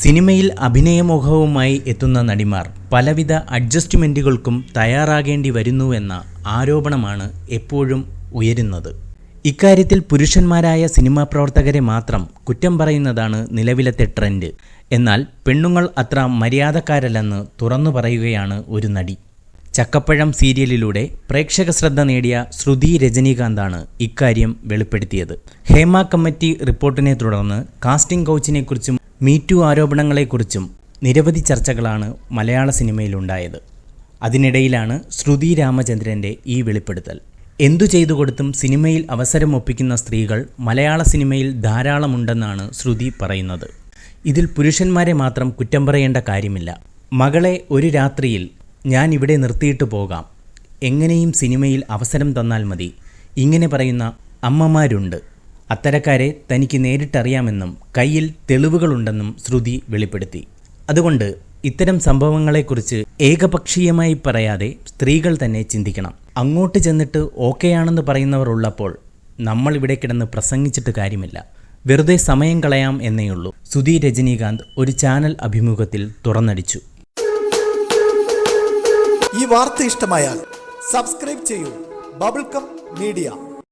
സിനിമയിൽ അഭിനയമോഹവുമായി എത്തുന്ന നടിമാർ പലവിധ അഡ്ജസ്റ്റ്മെൻറ്റുകൾക്കും തയ്യാറാകേണ്ടി വരുന്നുവെന്ന ആരോപണമാണ് എപ്പോഴും ഉയരുന്നത്. ഇക്കാര്യത്തിൽ പുരുഷന്മാരായ സിനിമാ പ്രവർത്തകരെ മാത്രം കുറ്റം പറയുന്നതാണ് നിലവിലത്തെ ട്രെൻഡ്. എന്നാൽ പെണ്ണുങ്ങൾ അത്ര മര്യാദക്കാരല്ലെന്ന് തുറന്നു പറയുകയാണ് ഒരു നടി. ചക്കപ്പഴം സീരിയലിലൂടെ പ്രേക്ഷക ശ്രദ്ധ നേടിയ ശ്രുതി രജനീകാന്താണ് ഇക്കാര്യം വെളിപ്പെടുത്തിയത്. ഹേമ കമ്മിറ്റി റിപ്പോർട്ടിനെ തുടർന്ന് കാസ്റ്റിംഗ് കൗച്ചിനെക്കുറിച്ചും മീറ്റു ആരോപണങ്ങളെക്കുറിച്ചും നിരവധി ചർച്ചകളാണ് മലയാള സിനിമയിലുണ്ടായത്. അതിനിടയിലാണ് ശ്രുതി രാമചന്ദ്രൻ്റെ ഈ വെളിപ്പെടുത്തൽ. എന്തു ചെയ്തു കൊടുത്തും സിനിമയിൽ അവസരം ഒപ്പിക്കുന്ന സ്ത്രീകൾ മലയാള സിനിമയിൽ ധാരാളമുണ്ടെന്നാണ് ശ്രുതി പറയുന്നത്. ഇതിൽ പുരുഷന്മാരെ മാത്രം കുറ്റം പറയേണ്ട കാര്യമില്ല. മകളെ ഒരു രാത്രിയിൽ ഞാൻ ഇവിടെ നിർത്തിയിട്ട് പോകാം, എങ്ങനെയും സിനിമയിൽ അവസരം തന്നാൽ മതി, ഇങ്ങനെ പറയുന്ന അമ്മമാരുണ്ട്. അത്തരക്കാരെ തനിക്ക് നേരിട്ടറിയാമെന്നും കയ്യിൽ തെളിവുകളുണ്ടെന്നും ശ്രുതി വെളിപ്പെടുത്തി. അതുകൊണ്ട് ഇത്തരം സംഭവങ്ങളെക്കുറിച്ച് ഏകപക്ഷീയമായി പറയാതെ സ്ത്രീകൾ തന്നെ ചിന്തിക്കണം. അങ്ങോട്ട് ചെന്നിട്ട് ഓക്കെയാണെന്ന് പറയുന്നവർ ഉള്ളപ്പോൾ നമ്മൾ ഇവിടെ കിടന്ന് പ്രസംഗിച്ചിട്ട് കാര്യമില്ല, വെറുതെ സമയം കളയാം എന്നേയുള്ളൂ. ശ്രുതി രജനീകാന്ത് ഒരു ചാനൽ അഭിമുഖത്തിൽ തുറന്നടിച്ചു. ഈ വാർത്ത ഇഷ്ടമായാൽ സബ്സ്ക്രൈബ് ചെയ്യൂ ബബിൾകം മീഡിയ.